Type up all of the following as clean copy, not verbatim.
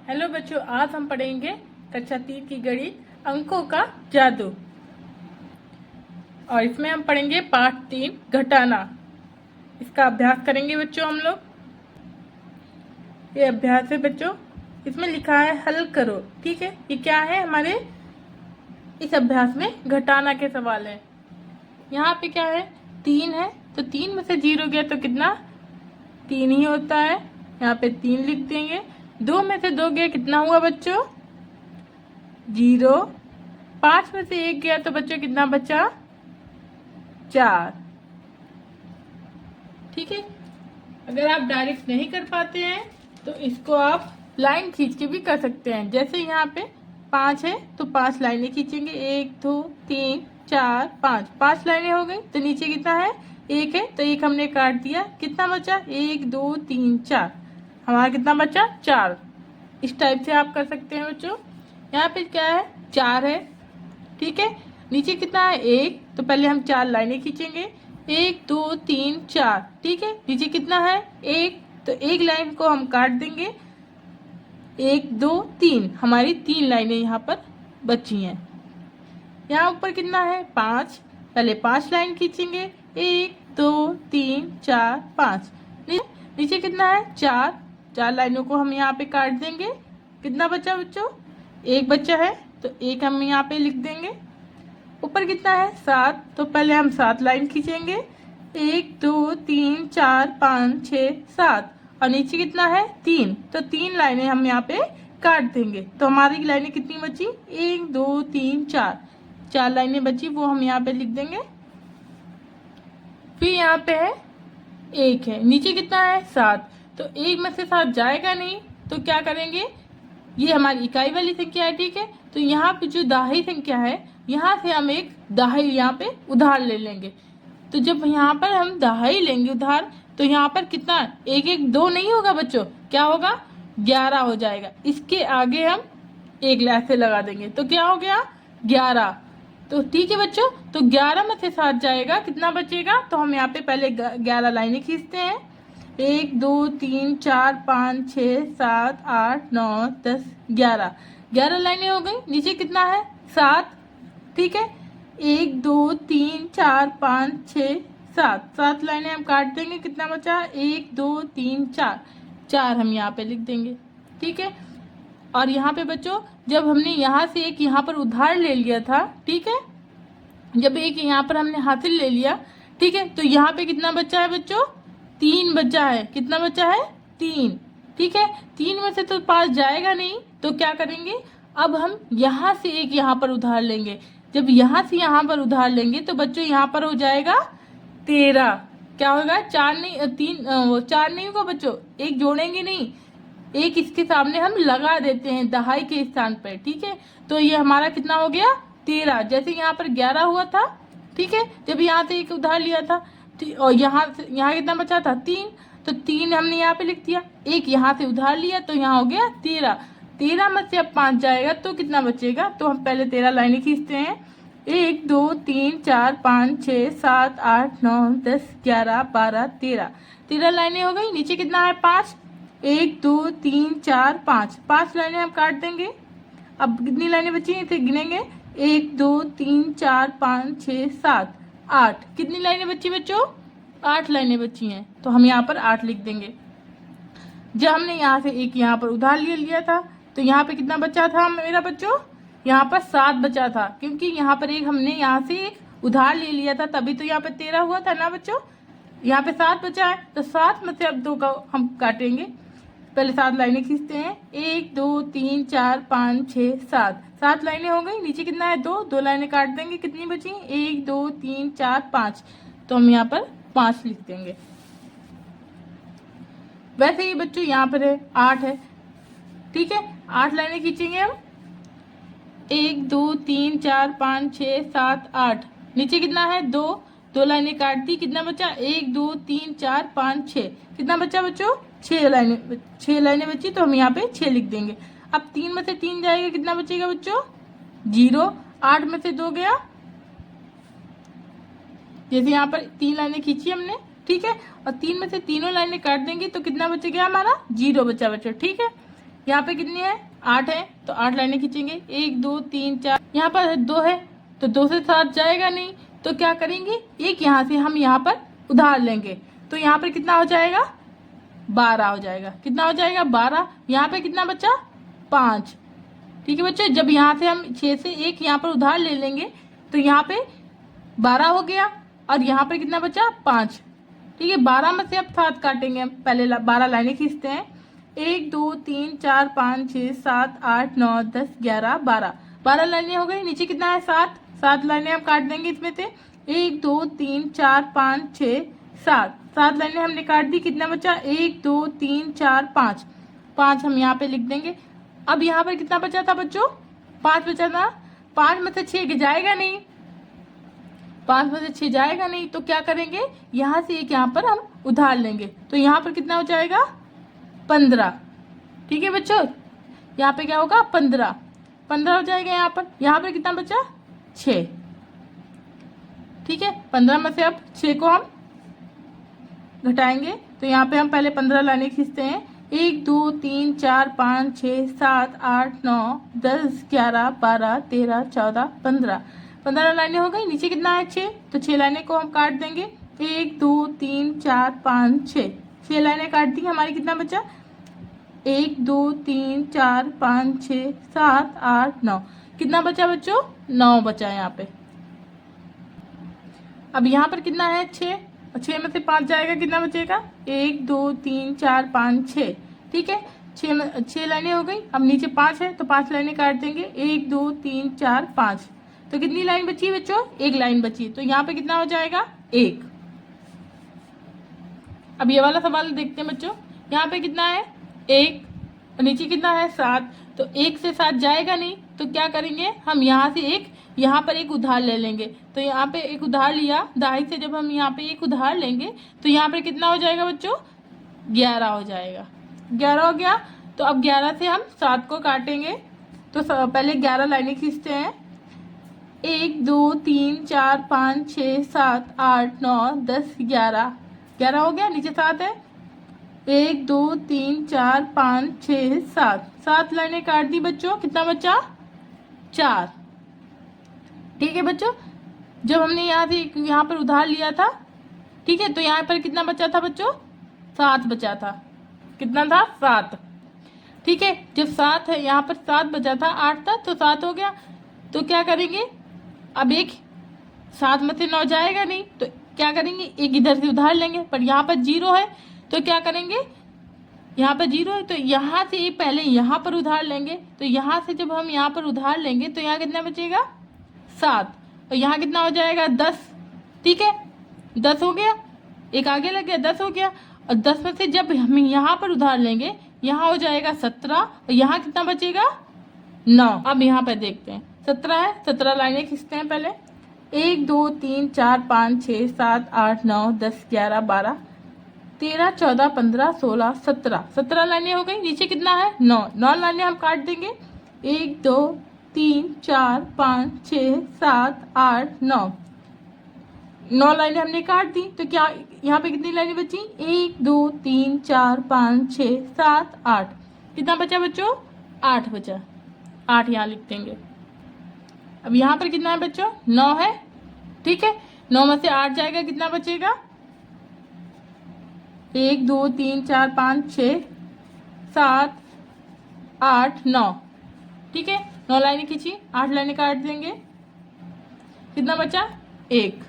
Hello बच्चों, आज हम पढ़ेंगे कक्षा 3 की गणित अंकों का जादू। और इसमें हम पढ़ेंगे पाठ 3 घटाना। इसका अभ्यास करेंगे बच्चों हम लोग। ये अभ्यास है बच्चों, इसमें लिखा है हल करो। ठीक है, ये क्या है? हमारे इस अभ्यास में घटाना के सवाल है। यहाँ पे क्या है? 3 है, तो 3 में से 0 गया तो कितना? 3 ही होता है। यहाँ पे 3 लिख देंगे। 2 में से 2 गया, कितना हुआ बच्चों? 0। 5 में से 1 गया तो बच्चों कितना बचा? 4। ठीक है। अगर आप डायरेक्ट नहीं कर पाते हैं तो इसको आप लाइन खींच के भी कर सकते हैं। जैसे यहाँ पे 5 है तो 5 लाइनें खींचेंगे। 1 2 3 4 5, 5 लाइनें हो गई। तो नीचे कितना है? 1 है, तो 1 हमने काट दिया। कितना बचा? 1 2 3 4। हमारा कितना बचा? 4। इस टाइप से आप कर सकते हैं बच्चों। यहाँ पे क्या है? 4 है। ठीक है, नीचे कितना है? 1, तो पहले हम 4 लाइनें खींचेंगे। 1 2 3 4। ठीक है, नीचे कितना है? 1, तो 1 लाइन को हम काट देंगे। 1 2 3, हमारी 3 लाइनें यहाँ पर बची हैं। यहाँ ऊपर कितना है? 5, पहले 5 लाइन खींचेंगे। 1 2 3 4 5। नीचे कितना है? 4, 4 लाइनों को हम यहाँ पे काट देंगे। कितना बचा बच्चों? 1 बचा है, तो 1 हम यहाँ पे लिख देंगे। ऊपर कितना है? 7, तो पहले हम 7 लाइन खींचेंगे। 1 2 3 4 5 6 7। और नीचे कितना है? 3, तो 3 लाइनें हम यहाँ पे काट देंगे। तो हमारी लाइनें कितनी बची? 1 2 3 4, 4 लाइनें बची, वो हम यहाँ पे लिख देंगे। फिर यहाँ पे है 1 है, नीचे कितना है? 7, तो 1 में से 7 जाएगा नहीं, तो क्या करेंगे? ये हमारी इकाई वाली संख्या है। ठीक है, तो यहाँ पे जो दहाई संख्या है, यहाँ से हम एक दहाई यहाँ पे उधार ले लेंगे। तो जब यहाँ पर हम दहाई लेंगे उधार, तो यहाँ पर कितना? 1 1 2 नहीं होगा बच्चों, क्या होगा? 11 हो जाएगा। इसके आगे हम 1 ऐसे लगा देंगे, तो क्या हो गया? 11। तो ठीक है बच्चों, तो 11 में से 7 जाएगा, कितना बचेगा? तो हम यहाँ पे पहले 11 लाइनें खींचते हैं। 1 2 3 4 5 6 7 8 9 10 11, 11 लाइनें हो गई। नीचे कितना है? 7। ठीक है, 1 2 3 4 5 6 7, 7 लाइनें हम काट देंगे। कितना बचा? 1 2 3 4, 4 हम यहाँ पे लिख देंगे। ठीक है, और यहाँ पे बच्चों जब हमने यहाँ से एक यहाँ पर उधार ले लिया था, ठीक है, जब एक यहाँ पर हमने हासिल ले लिया, ठीक है, तो यहाँ पे कितना बचा है बच्चों? 3 बचा है। कितना बचा है? 3। ठीक है, 3 में से तो 5 जाएगा नहीं, तो क्या करेंगे? अब हम यहाँ से एक यहाँ पर उधार लेंगे। जब यहाँ से यहाँ पर उधार लेंगे तो बच्चों यहाँ पर हो जाएगा 13। क्या होगा? 4 नहीं, 3 4 नहीं होगा बच्चों, एक जोड़ेंगे नहीं, एक इसके सामने हम लगा देते हैं दहाई के स्थान पर। ठीक है, तो ये हमारा कितना हो गया? 13। जैसे यहाँ पर 11 हुआ था, ठीक है, जब यहाँ से एक उधार लिया था, और यहाँ कितना बचा था? 3, तो 3 हमने यहाँ पे लिख दिया। एक यहाँ से उधार लिया तो यहाँ हो गया 13। 13 में से अब 5 जाएगा तो कितना बचेगा? तो हम पहले 13 लाइनें खींचते हैं। 1 2 3 4 5 6 7 8 9 10 11 12 13, 13 लाइनें हो गई। नीचे कितना है? 5, 1 2 3 4 5, 5 लाइनें हम काट देंगे। अब कितनी लाइनें बची हैं इसे गिनेंगे। 1 2 3 4 5 6 7 8, कितनी लाइनें बची बच्चों? 8 लाइनें बची हैं, तो हम यहाँ पर 8 लिख देंगे। जब हमने यहाँ से एक यहाँ पर उधार लिया था, तो यहाँ पे कितना बचा था मेरा बच्चों? यहाँ पर 7 बचा था, क्योंकि यहाँ पर एक हमने यहाँ से एक उधार ले लिया था, तभी तो यहाँ पर 13 हुआ था ना बच्चों। यहाँ पे 7 बचा है, तो 7 में से अब 2 का हम काटेंगे। पहले 7 लाइनें खींचते हैं। 1 2 3 4 5 6 7, 7 लाइनें हो गई। नीचे कितना है? 2 लाइनें काट देंगे। कितनी बची? 1 2 3 4 5, तो हम यहाँ पर 5 लिख देंगे। वैसे ही बच्चों यहाँ पर है 8 है। ठीक है, 8 लाइनें खींचेंगे हम। 1 2 3 4 5 6 7 8, नीचे कितना है? 2 लाइनें काट दी। कितना बचा? 1 2 3 4 5 6, कितना बचा बच्चों? 6 लाइनें बची, तो हम यहाँ पे 6 लिख देंगे। अब 3 में से 3 जाएगा, कितना बचेगा बच्चों? 0। 8 में से 2 गया, जैसे यहाँ पर 3 लाइनें खींची हमने, ठीक है, और 3 में से तीनों लाइनें काट देंगे तो कितना बचेगा हमारा? 0 बचा बच्चों। ठीक है, यहाँ पे कितनी है 8 है, तो 8 लाइनें खींचेंगे, 1 2 3 4। यहाँ पर 2 है तो 2 से 7 जाएगा नहीं, तो क्या करेंगे, एक यहाँ से हम यहाँ पर उधार लेंगे, तो यहाँ पर कितना हो जाएगा 12 हो जाएगा। कितना हो जाएगा 12। यहाँ पे कितना बचा 5। ठीक है बच्चों, जब यहाँ से हम 6 से 1 यहाँ पर उधार ले लेंगे तो यहाँ पे 12 हो गया, और यहाँ पर कितना बचा 5। ठीक है, 12 में से अब 7 काटेंगे हम। पहले 12 लाइनें खींचते हैं, 1 2 3 4 5 6 7 8 9 10 11 12। 12 लाइनें हो गई। नीचे कितना है 7 लाइनें हम काट देंगे इसमें से, 1 2 3 4 5 6 7 लाइनें हमने काट दी। कितना बचा 1 2 3 4 5 हम यहाँ पे लिख देंगे। अब यहाँ पर कितना बचा था बच्चों 5 बचा था। 5 में से 6 जाएगा नहीं, 5 में से 6 जाएगा नहीं, तो क्या करेंगे यहाँ से एक यहाँ पर हम उधार लेंगे, तो यहाँ पर कितना हो जाएगा 15। ठीक है बच्चों, यहाँ पे क्या होगा 15 हो जाएगा। यहाँ पर कितना बचा 6। ठीक है, 15 में से अब 6 को हम घटाएंगे, तो यहाँ पे हम पहले 15 लाइनें खींचते हैं, 1 2 3 4 5 6 7 8 9 10 11 12 13 14 15 लाइनें हो गई। नीचे कितना है 6, तो 6 लाइनें को हम काट देंगे, 1 2 3 4 5 6 लाइनें काट दी। हमारी कितना बचा 1 2 3 4 5 6 7 8 9। कितना बचा बच्चों 9 बचा यहाँ पे। अब यहाँ पर कितना है 6, और 6 में से 5 जाएगा, कितना बचेगा 1 2 3 4 5 6। ठीक है, 6 लाइनें हो गई। अब नीचे 5 है तो 5 लाइनें काट देंगे, 1 2 3 4 5। तो कितनी लाइन बची बच्चों 1 लाइन बची, तो यहाँ पे कितना हो जाएगा 1। अब ये वाला सवाल देखते हैं बच्चों, यहाँ पे कितना है 1 और नीचे कितना है 7, तो 1 से 7 जाएगा नहीं, तो क्या करेंगे हम यहाँ से यहाँ पर एक उधार ले लेंगे। तो यहाँ पे एक उधार लिया, दाई से जब हम यहाँ पे एक उधार लेंगे तो यहाँ पे कितना हो जाएगा बच्चों 11 हो जाएगा। 11 हो गया, तो अब 11 से हम 7 को काटेंगे, तो पहले 11 लाइनें खींचते हैं, 1 2 3 4 5 6 7 8 9 10 11 हो गया। नीचे 7 है, 1 2 3 4 5 6 7 लाइनें काट दी बच्चों। कितना बचा 4। ठीक है बच्चों, जब हमने यहाँ पर उधार लिया था, ठीक है, तो यहाँ पर कितना बचा था बच्चों 7 बचा था। कितना था 7। ठीक है, जब 7 है यहाँ पर 7 बचा था, 8 था तो 7 हो गया। तो क्या करेंगे, अब 7 में से 9 जाएगा नहीं, तो क्या करेंगे एक इधर से उधार लेंगे, पर यहाँ पर 0 है तो क्या करेंगे, यहाँ पर 0 है तो यहाँ से पहले यहाँ पर उधार लेंगे, तो यहाँ से जब हम यहाँ पर उधार लेंगे तो यहाँ कितना बचेगा 7, और यहाँ कितना हो जाएगा 10। ठीक है, 10 हो गया, एक आगे लग गया 10 हो गया, और 10 में से जब हम यहाँ पर उधार लेंगे यहाँ हो जाएगा 17, और यहाँ कितना बचेगा 9। अब यहाँ पर देखते हैं 17 है, 17 लाइनें खींचते हैं पहले, 1 2 3 4 5 6 7 8 9 10 11 12 13 14 15 16 17 लाइनें हो गई। नीचे कितना है 9 लाइनें हम काट देंगे, 1 2 3 4 5 6 7 8 9 लाइनें हमने काट दी। तो क्या यहाँ पे कितनी लाइनें बची 1 2 3 4 5 6 7 8। कितना बचा बच्चों 8 बचा, 8 यहाँ लिख देंगे। अब यहाँ पर कितना है बच्चों 9 है। ठीक है, 9 में से 8 जाएगा, कितना बचेगा 1 2 3 4 5 6 7 8 9। ठीक है, 9 लाइनें खींची, 8 लाइनें काट देंगे, कितना बचा 1।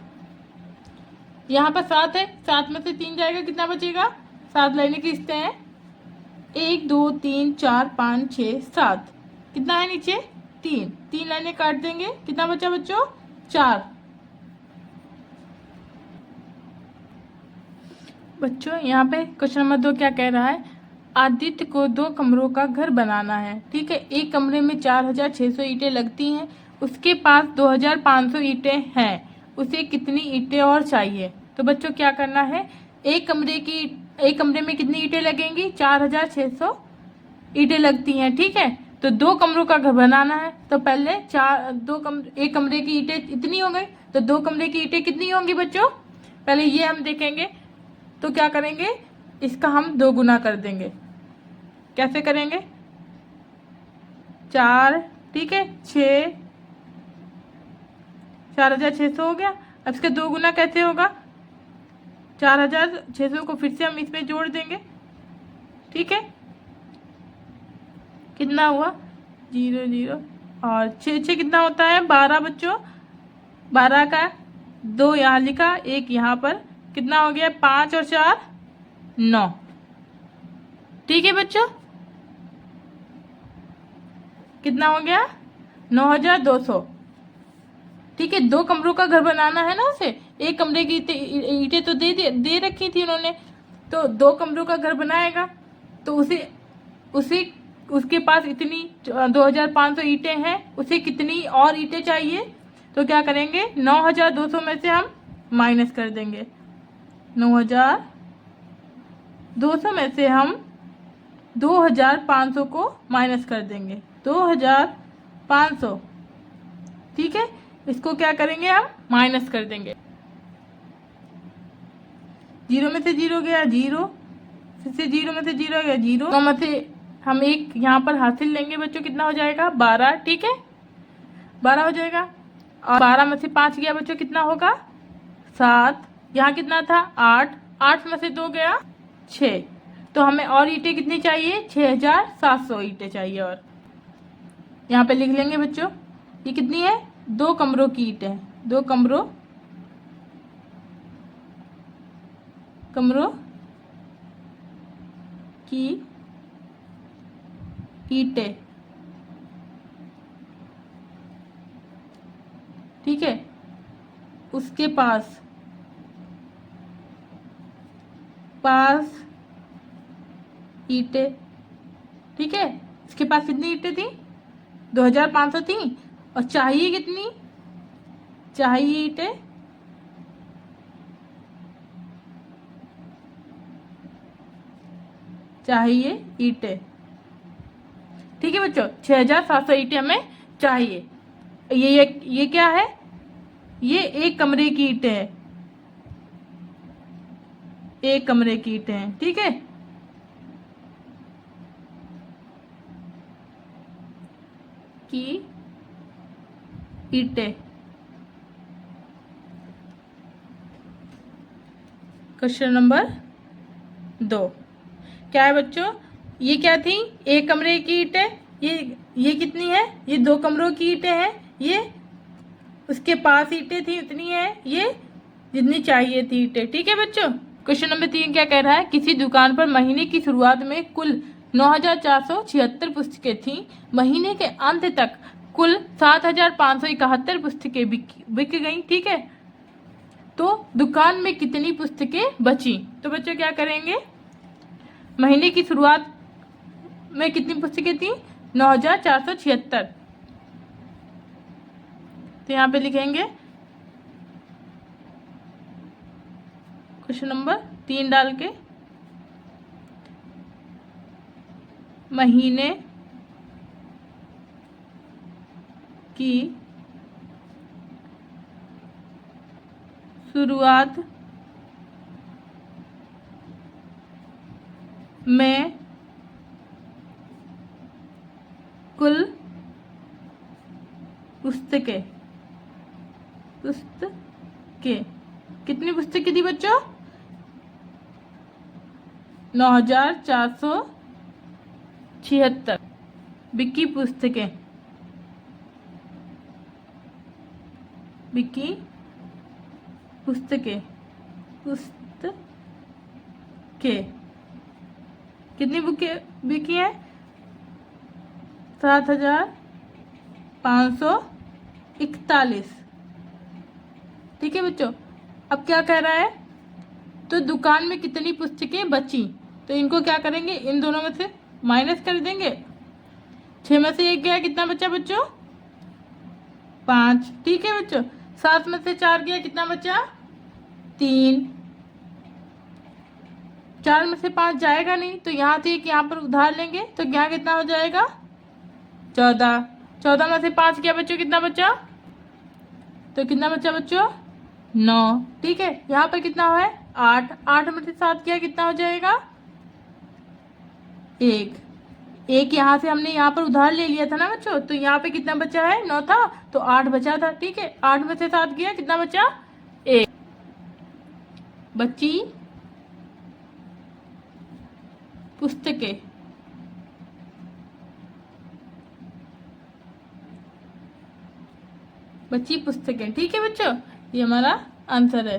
यहाँ पर 7 है, 7 में से 3 जाएगा, कितना बचेगा 7 लाइनें खींचते हैं, 1 2 3 4 5 6 7। कितना है नीचे 3 लाइनें काट देंगे, कितना बचा बच्चों 4। बच्चों यहाँ पे क्वेश्चन नंबर 2 क्या कह रहा है, आदित्य को 2 कमरों का घर बनाना है। ठीक है, एक कमरे में 4600 ईंटें लगती हैं, उसके पास 2500 ईंटें हैं, उसे कितनी ईंटें और चाहिए। तो बच्चों क्या करना है, एक कमरे में कितनी ईंटें लगेंगी 4600 ईंटें लगती हैं। ठीक है, तो 2 कमरों का घर बनाना है, तो पहले एक कमरे की ईंटें इतनी हो गई, तो 2 कमरे की ईंटें कितनी होंगी बच्चों, पहले ये हम देखेंगे। तो क्या करेंगे, इसका हम 2 गुना कर देंगे। कैसे करेंगे, 4, ठीक है, 6, 4600 हो गया। अब इसका 2 गुना कैसे होगा? 4600 को फिर से हम इसमें जोड़ देंगे, ठीक है। कितना हुआ? 0 0 और 6 6 कितना होता है? 12 बच्चों। 12 का 2 यहाँ लिखा, 1 यहाँ पर, कितना हो गया? 5 और 4 9, ठीक है बच्चों। कितना हो गया? 9200, ठीक है। 2 कमरों का घर बनाना है ना उसे, एक कमरे की ईंटें तो दे रखी थी उन्होंने, तो 2 कमरों का घर बनाएगा तो उसे उसके पास इतनी 2500 ईंटें हैं, उसे कितनी और ईंटें चाहिए? तो क्या करेंगे? 9200 में से हम माइनस कर देंगे। 9200 में से हम 2500 को माइनस कर देंगे। 2500, ठीक है। इसको क्या करेंगे? हम माइनस कर देंगे। 0 में से 0 गया 0, फिर से 0 में से 0 गया 0, तो में से हम 1 यहाँ पर हासिल लेंगे बच्चों। कितना हो जाएगा? 12, ठीक है, 12 हो जाएगा। और 12 में से 5 गया बच्चों, कितना होगा? 7। यहाँ कितना था? 8, 8 में से 2 गया 6, तो हमें और ईंटें कितनी चाहिए? 6700 ईंटें चाहिए। और यहाँ पे लिख लेंगे बच्चों, ये कितनी है? 2 कमरों की ईंटें, 2 कमरों की ईंटें, ठीक है। उसके पास ईंटें, ठीक है। इसके पास कितनी ईंटें थी? 2500 थी। और चाहिए कितनी? चाहिए ईंटें ठीक है बच्चों, 6700 ईंटें हमें चाहिए। ये क्या है? ये 1 कमरे की ईंटें है, 1 कमरे की ईंटें हैं, ठीक है। की ईंटें। क्वेश्चन नंबर 2 क्या है बच्चों? ये क्या थी? 1 कमरे की ईंटें। ये कितनी है? ये 2 कमरों की ईंटें हैं। ये उसके पास ईंटें थी, उतनी है ये जितनी चाहिए थी ईंटें, ठीक है बच्चों। क्वेश्चन नंबर 3 क्या कह रहा है? किसी दुकान पर महीने की शुरुआत में कुल 9476 पुस्तकें थीं। महीने के अंत तक कुल 7571 पुस्तकें बिक गईं, ठीक है। तो दुकान में कितनी पुस्तकें बची? तो बच्चों क्या करेंगे? महीने की शुरुआत में कितनी पुस्तकें थी? 9476। तो यहाँ पे लिखेंगे क्वेश्चन नंबर 3 डाल के, महीने की शुरुआत में कुल पुस्तकें कितनी पुस्तकें थी बच्चों? 9476 बिकी पुस्तकें कितनी बुकें बिकी है? 7541, ठीक है बच्चों। अब क्या कह रहा है? तो दुकान में कितनी पुस्तकें बची? तो इनको क्या करेंगे? इन दोनों में से माइनस कर देंगे। 6 में से 1 गया, कितना बचा बच्चों? 5, ठीक है बच्चों। 7 में से 4 गया, कितना बचा? 3। 4 में से 5 जाएगा नहीं, तो यहाँ से एक यहाँ पर उधार लेंगे, तो यहाँ कितना हो जाएगा? 14। 14 में से 5 गया बच्चों, कितना बचा? तो कितना बचा बच्चों? 9, ठीक है। यहाँ पर कितना है? 8। 8 में से 7 गया, कितना हो जाएगा? 1। एक यहाँ से हमने यहाँ पर उधार ले लिया था ना बच्चों, तो यहाँ पे कितना बचा है, 9 था तो 8 बचा था। ठीक है, 8 में से 7 गया, कितना बचा, 1 बची पुस्तकें। बची पुस्तकें। ठीक है बच्चों, ये हमारा आंसर है।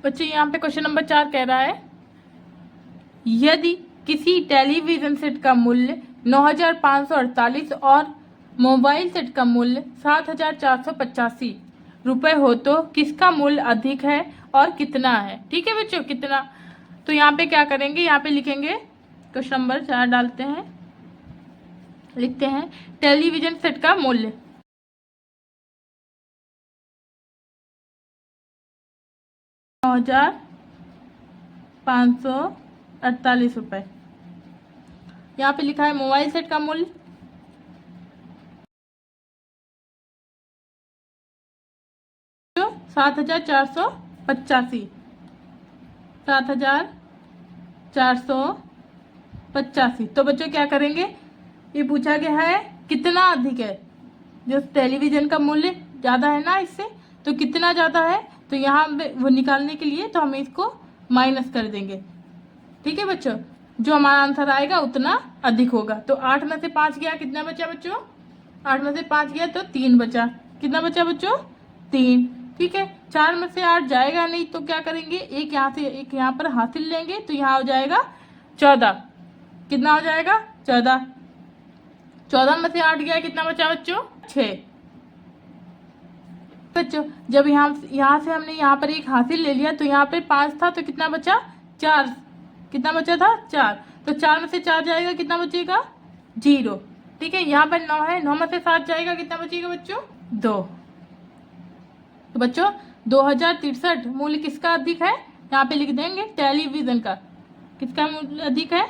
बच्चों यहाँ पे क्वेश्चन नंबर 4 कह रहा है, यदि किसी टेलीविजन सेट का मूल्य 9,548 और मोबाइल सेट का मूल्य 7,485 रुपये हो तो किसका मूल्य अधिक है और कितना है। ठीक है बच्चों, कितना, तो यहाँ पे क्या करेंगे, यहाँ पे लिखेंगे, क्वेश्चन नंबर 4 डालते हैं, लिखते हैं टेलीविजन सेट का मूल्य 9,548 रुपये। यहाँ पे लिखा है मोबाइल सेट का मूल्य 7,485, 7,485। तो बच्चों क्या करेंगे, ये पूछा गया है कितना अधिक है, जो टेलीविजन का मूल्य ज़्यादा है ना इससे, तो कितना ज़्यादा है, तो यहाँ पे वो निकालने के लिए तो हम इसको माइनस कर देंगे। ठीक है बच्चों, जो हमारा आंसर आएगा उतना अधिक होगा। तो 8 में से 5 गया, कितना बचा बच्चों, 8 में से 5 गया तो 3 बचा, कितना बचा बच्चों, 3। ठीक है, 4 में से 8 जाएगा नहीं तो क्या करेंगे, एक यहाँ से एक यहाँ पर हासिल लेंगे तो यहाँ हो जाएगा 14, कितना हो जाएगा 14। 14 में से 8 गया, कितना बचा बच्चों, 6। बच्चों जब यहाँ से हमने यहाँ पर एक हासिल ले लिया तो यहाँ पे 5 था तो कितना बचा, 4, कितना बचा था, 4। तो 4 में से 4 जाएगा, कितना बचेगा, 0। ठीक है, यहाँ पर 9 है, 9 में से 7 जाएगा, कितना बचेगा बच्चों, 2। तो बच्चों 2063 मूल्य किसका अधिक है, यहाँ पे लिख देंगे टेलीविजन का, किसका मूल्य अधिक है,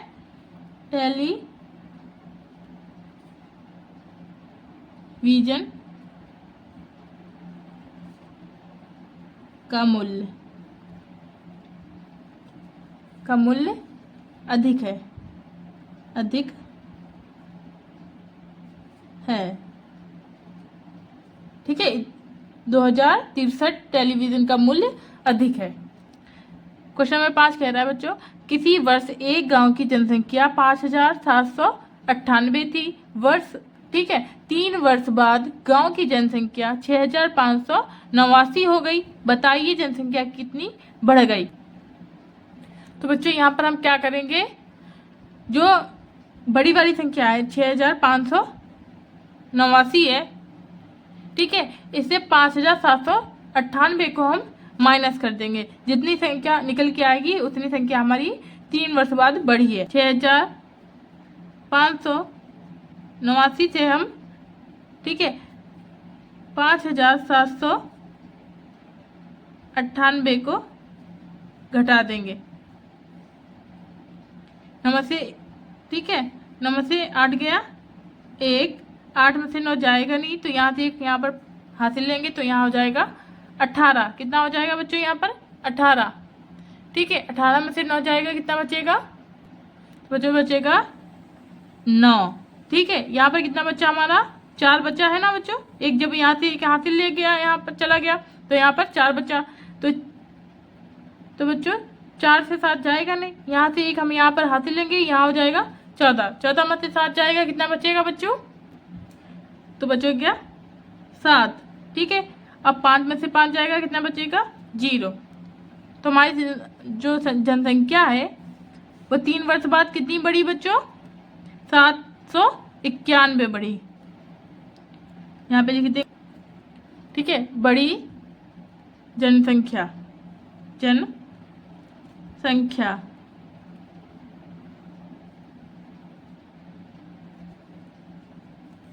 टेलीविजन का मूल्य अधिक है, अधिक है। ठीक है, 2063 टेलीविजन का मूल्य अधिक है। क्वेश्चन नंबर 5 कह रहा है बच्चों, किसी वर्ष एक गांव की जनसंख्या 5,798 थी, वर्ष, ठीक है, 3 वर्ष बाद गांव की जनसंख्या 6,589 हो गई, बताइए जनसंख्या कितनी बढ़ गई। तो बच्चों यहाँ पर हम क्या करेंगे, जो बड़ी वाली संख्या है 6,589 है, ठीक है, इससे 5,798 को हम माइनस कर देंगे, जितनी संख्या निकल के आएगी उतनी संख्या हमारी 3 वर्ष बाद बढ़ी है। 6,589 से हम, ठीक है, 5,798 को घटा देंगे, नंबर से, ठीक है, नंबर से 8 गया, 1, 8 में से 9 जाएगा नहीं तो यहाँ से एक यहाँ पर हासिल लेंगे तो यहाँ हो जाएगा 18, कितना हो जाएगा बच्चों यहाँ पर 18। ठीक है, 18 में से 9 जाएगा, कितना बचेगा बच्चों, बचेगा 9। ठीक है, यहाँ पर कितना बच्चा हमारा 4 बच्चा है ना बच्चों, एक जब यहाँ से एक हासिल ले गया यहाँ पर चला गया तो यहाँ पर 4 बच्चा, तो बच्चों 4 से 7 जाएगा नहीं, यहाँ से एक हम यहाँ पर हासिल लेंगे, यहाँ हो जाएगा 14। 14 में से 7 जाएगा, कितना बचेगा बच्चों, तो बचो गया 7। ठीक है, अब 5 में से 5 जाएगा, कितना बचेगा 0। तो हमारी जो जनसंख्या है वो 3 वर्ष बाद कितनी बढ़ी बच्चों, 791 बढ़ी, यहाँ पे लिख दे। ठीक है, बड़ी जनसंख्या,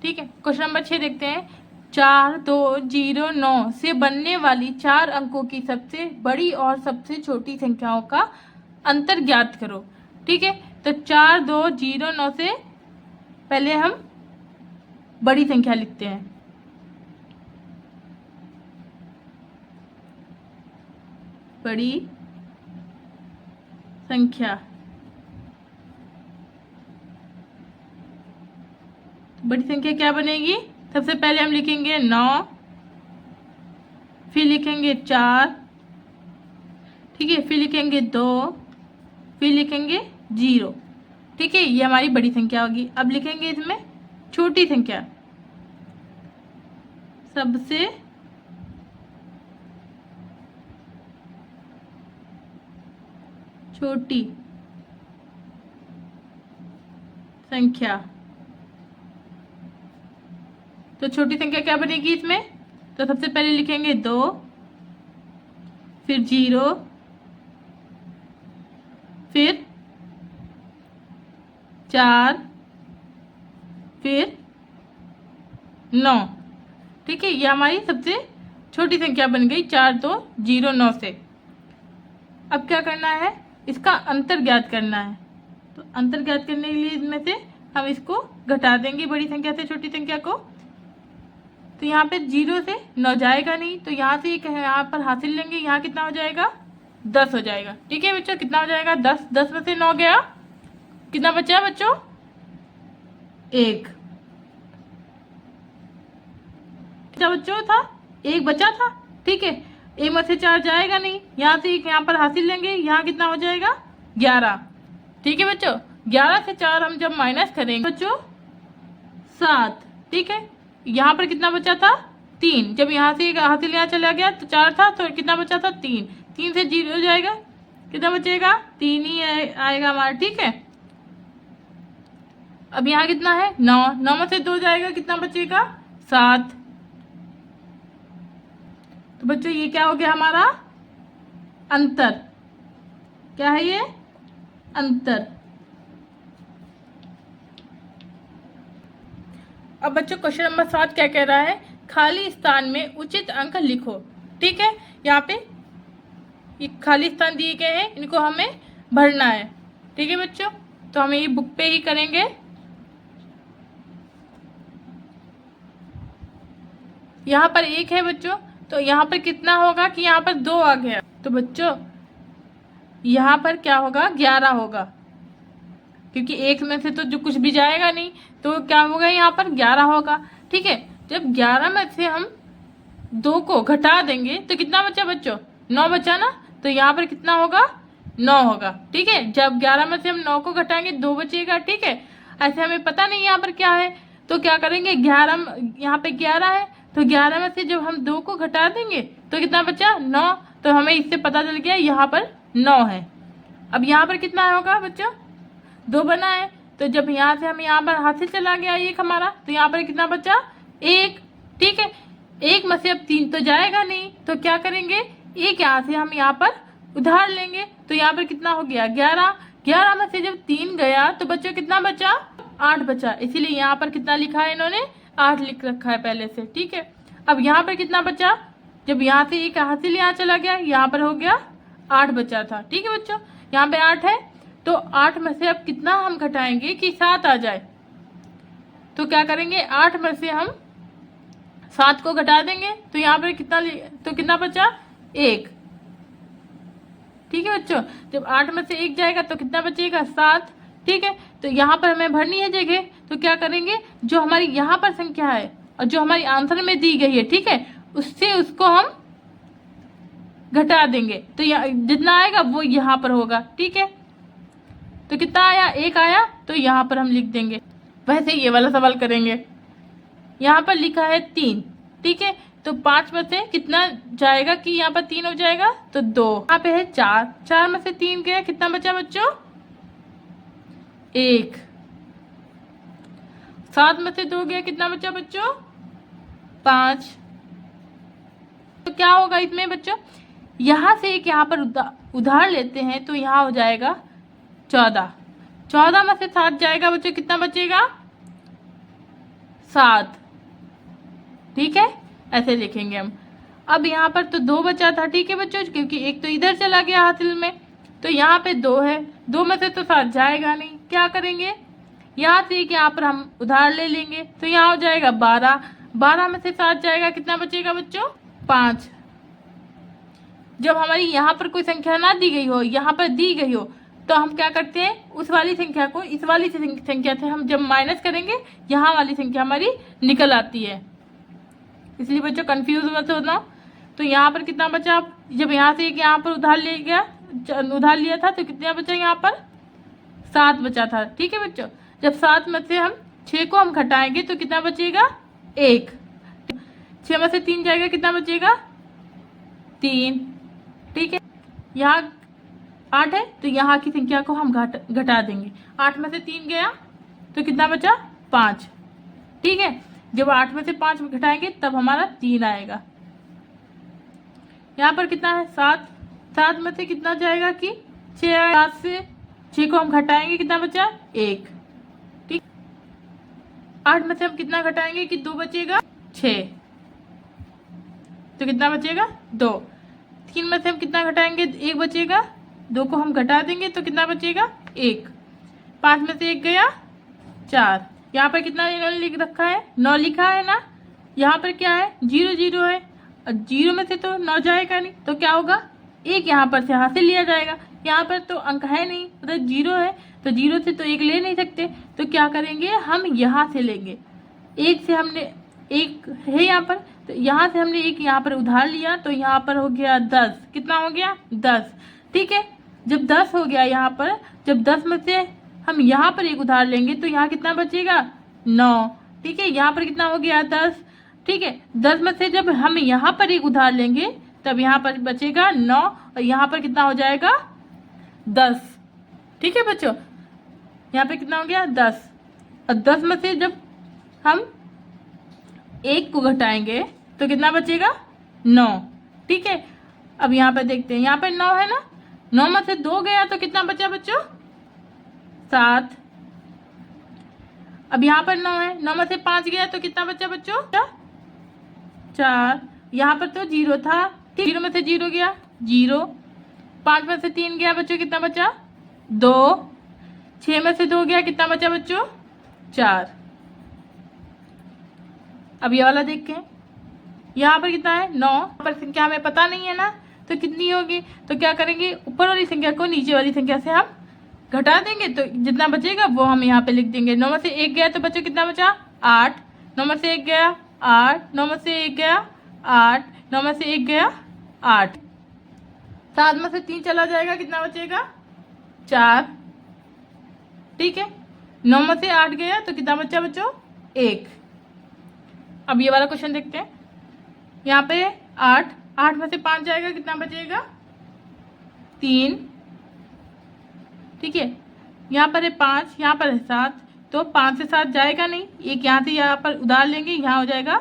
ठीक है, क्वेश्चन नंबर 6 देखते हैं, 4209 से बनने वाली 4 अंकों की सबसे बड़ी और सबसे छोटी संख्याओं का अंतर ज्ञात करो। ठीक है, तो 4209 से पहले हम बड़ी संख्या लिखते हैं, बड़ी संख्या। बड़ी संख्या क्या बनेगी? सबसे पहले हम लिखेंगे 9, फिर लिखेंगे 4, ठीक है, फिर लिखेंगे 2, फिर लिखेंगे 0, ठीक है, ये हमारी बड़ी संख्या होगी। अब लिखेंगे इसमें छोटी संख्या, सबसे छोटी संख्या। तो छोटी संख्या क्या बनेगी इसमें? तो सबसे पहले लिखेंगे 2, फिर 0, फिर 4, फिर 9, ठीक है, ये हमारी सबसे छोटी संख्या बन गई 4 2 0 9 से। अब क्या करना है? इसका अंतर ज्ञात करना है। तो अंतर ज्ञात करने के लिए इनमें से हम इसको घटा देंगे, बड़ी संख्या से छोटी संख्या को। तो यहाँ पे 0 से 9 जाएगा नहीं, तो यहाँ से यहाँ पर हासिल लेंगे, यहाँ कितना हो जाएगा? 10 हो जाएगा, ठीक है बच्चों, कितना हो जाएगा? 10। 10 में से 9 गया, कितना बचा बच्चों? 1। क्या बच्चों था? 1 बचा था, ठीक है। 1 में से 4 जाएगा नहीं, यहाँ से 1 यहाँ पर हासिल लेंगे, यहाँ कितना हो जाएगा? 11, ठीक है बच्चों। 11 से 4 हम जब माइनस करेंगे बच्चों 7, ठीक है। यहाँ पर कितना बचा था? 3। जब यहाँ से हासिल यहाँ चला गया तो 4 था, तो कितना बचा था? 3। 3 से 0 हो जाएगा, कितना बचेगा? 3 ही आएगा हमारा, ठीक है। अब यहाँ कितना है? 9। 9 में से 2 जाएगा, कितना बचेगा? 7। तो बच्चों ये क्या हो गया हमारा? अंतर। क्या है ये? अंतर। अब बच्चों क्वेश्चन नंबर 7 क्या कह रहा है? खाली स्थान में उचित अंक लिखो, ठीक है। यहाँ पे ये खाली स्थान दिए गए हैं, इनको हमें भरना है, ठीक है बच्चों। तो हमें ये बुक पे ही करेंगे। यहाँ पर 1 है बच्चों, तो यहाँ पर कितना होगा कि यहाँ पर 2 आ गया, तो बच्चों यहाँ पर क्या होगा? 11 होगा, क्योंकि 1 में से तो जो कुछ भी जाएगा नहीं, तो क्या होगा? यहाँ पर 11 होगा, ठीक है। जब 11 में से हम 2 को घटा देंगे तो कितना बचा बच्चों? 9 बचा ना, तो यहाँ पर कितना होगा? 9 होगा, ठीक है। जब 11 में से हम 9 को घटाएंगे 2 बचेगा, ठीक है। ऐसे हमें पता नहीं यहाँ पर क्या है, तो क्या करेंगे? 11, यहाँ पे 11 है, तो 11 में से जब हम 2 को घटा देंगे तो कितना बचा? 9। तो हमें इससे पता चल गया यहाँ पर 9 है। अब यहाँ पर कितना होगा बच्चों? 2 बना है, तो जब यहाँ से हम यहाँ पर हासिल चला गया 1 हमारा, तो यहाँ पर कितना बचा? 1, ठीक है। 1 में से अब 3 तो जाएगा नहीं, तो क्या करेंगे? 1 यहाँ से हम यहाँ पर उधार लेंगे, तो यहाँ पर कितना हो गया? 11। 11 में से जब 3 गया तो बच्चों कितना बचा? 8 बचा, इसीलिए यहाँ पर कितना लिखा है इन्होंने? 8 लिख रखा है पहले से, ठीक है। अब यहाँ पर कितना बचा? जब यहाँ से 1 हासिल यहाँ चला गया, यहाँ पर हो गया 8 बचा था, ठीक है बच्चों। यहाँ पे 8 है, तो 8 में से अब कितना हम घटाएंगे कि 7 आ जाए? तो क्या करेंगे? 8 में से हम 7 को घटा देंगे, तो यहाँ पर कितना बचा? 1, ठीक है बच्चों। जब 8 में से 1 जाएगा तो कितना बचेगा? 7, ठीक है। तो यहाँ पर हमें भरनी है जगह, तो क्या करेंगे? जो हमारी यहाँ पर संख्या है और जो हमारी आंसर में दी गई है, ठीक है, उससे उसको हम घटा देंगे, तो जितना आएगा वो यहाँ पर होगा, ठीक है। तो कितना आया? 1 आया, तो यहाँ पर हम लिख देंगे। वैसे ये वाला सवाल करेंगे। यहाँ पर लिखा है 3, ठीक है, तो 5 में से कितना जाएगा कि यहाँ पर 3 हो जाएगा? तो 2। यहाँ पे है 4। 4 में से 3 गया, कितना बचा बच्चों? 1। 7 में से 2 गया, कितना बचा बच्चों? 5। तो क्या होगा इसमें बच्चों? यहाँ से एक यहाँ पर उधार लेते हैं, तो यहाँ हो जाएगा 14। 14 में से 7 जाएगा बच्चों, कितना बचेगा? 7, ठीक है, ऐसे लिखेंगे हम। अब यहाँ पर तो 2 बचा था, ठीक है बच्चों, क्योंकि 1 तो इधर चला गया हासिल में, तो यहाँ पे 2 है। 2 में से तो 7 जाएगा नहीं, क्या करेंगे? यहाँ से एक यहाँ पर हम उधार ले लेंगे, तो यहाँ हो जाएगा 12। 12 में से 7 जाएगा, कितना बचेगा बच्चों? 5। जब हमारी यहाँ पर कोई संख्या ना दी गई हो, यहाँ पर दी गई हो, तो हम क्या करते हैं, उस वाली संख्या को इस वाली संख्या से हम जब माइनस करेंगे यहाँ वाली संख्या हमारी निकल आती है। इसलिए बच्चों कंफ्यूज मत होना। तो यहाँ पर कितना बचा, जब यहाँ से एक यहाँ पर उधार लिया था तो कितना बचा यहाँ पर 7 बचा था। ठीक है बच्चों, जब 7 में से हम 6 को हम घटाएंगे तो कितना बचेगा 1। 6 में से 3 जाएगा, कितना बचेगा 3। ठीक है, यहाँ 8 है तो यहाँ की संख्या को हम घटा देंगे। 8 में से 3 गया तो कितना बचा 5। ठीक है, जब 8 में से 5 घटाएंगे तब हमारा 3 आएगा। यहाँ पर कितना है 7। 7 में से कितना जाएगा कि 6। 7 से 6 को हम घटाएंगे, कितना बचा 1। ठीक, 8 में से हम कितना घटाएंगे कि 2 बचेगा 6, तो कितना बचेगा 2। 3 में से हम कितना घटाएंगे 1 बचेगा, 2 को हम घटा देंगे तो कितना बचेगा 1। 5 में से 1 गया 4। यहाँ पर कितना लिख रखा है 9 लिखा है ना। यहाँ पर क्या है 0 0 है, और 0 में से तो 9 जाएगा नहीं, तो क्या होगा 1 यहाँ पर से हासिल लिया जाएगा। यहाँ पर तो अंक है नहीं, मतलब 0 है, तो 0 से तो 1 ले नहीं सकते, तो क्या करेंगे हम यहाँ से लेंगे। 1 से हमने 1 है यहाँ पर, तो यहाँ से हमने 1 यहाँ पर उधार लिया, तो यहाँ पर हो गया 10। कितना हो गया 10। ठीक है, जब 10 हो गया यहाँ पर, जब 10 में से हम यहाँ पर 1 उधार लेंगे तो यहाँ कितना बचेगा 9। ठीक है, यहाँ पर कितना हो गया 10। ठीक है, 10 में से जब हम यहाँ पर 1 उधार लेंगे तब यहाँ पर बचेगा 9, और यहाँ पर कितना हो जाएगा 10। ठीक है बच्चों, यहाँ पे कितना हो गया 10, और 10 में से जब हम 1 को घटाएंगे तो कितना बचेगा 9। ठीक है, अब यहाँ पर देखते हैं, यहाँ पर 9 है ना, 9 में से 2 गया तो कितना बचा बच्चों 7। अब यहाँ पर 9 है, 9 में से 5 गया तो कितना बचा बच्चों 4। यहाँ पर तो 0 था, 0 में से 0 गया 0। 5 में से 3 गया बच्चों, कितना बचा 2। 6 में से 2 गया, कितना बचा बच्चों 4। अब ये वाला देखते हैं, यहाँ पर कितना है 9, पर संख्या हमें पता नहीं है ना, तो कितनी होगी, तो क्या करेंगे ऊपर वाली संख्या को नीचे वाली संख्या से हम घटा देंगे, तो जितना बचेगा वो हम यहाँ पे लिख देंगे। 9 में से 1 गया तो बच्चों कितना बचा 8। 9 में से 1 गया 8, 9 में से 1 गया 8, 9 में से 1 गया 8। 7 में से 3 चला जाएगा, कितना बचेगा 4। ठीक है, 9 में से 8 गया तो कितना बचा बच्चों 1। अब ये वाला क्वेश्चन देखते हैं, यहाँ पे 8 में से 5 जाएगा, कितना बचेगा 3। ठीक है, यहाँ पर है 5, यहाँ पर है 7, तो 5 से 7 जाएगा नहीं, एक यहाँ से यहाँ पर उधार लेंगे, यहाँ हो जाएगा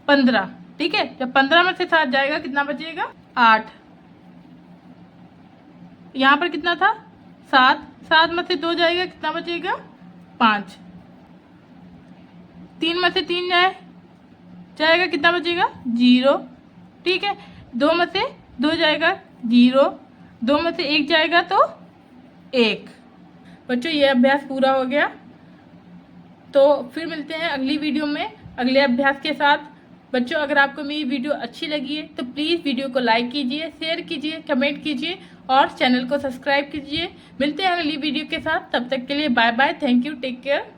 15। ठीक है, जब 15 में से 7 जाएगा कितना बचेगा 8। यहाँ पर कितना था 7, 7 में से 2 जाएगा, कितना बचेगा 5। 3 में से 3 जाएगा, कितना बचेगा 0। ठीक है, 2 में से 2 जाएगा 0, 2 में से 1 जाएगा तो 1। बच्चों ये अभ्यास पूरा हो गया, तो फिर मिलते हैं अगली वीडियो में अगले अभ्यास के साथ। बच्चों अगर आपको मेरी वीडियो अच्छी लगी है तो प्लीज़ वीडियो को लाइक कीजिए, शेयर कीजिए, कमेंट कीजिए और चैनल को सब्सक्राइब कीजिए। मिलते हैं अगली वीडियो के साथ, तब तक के लिए bye bye, thank you, take care.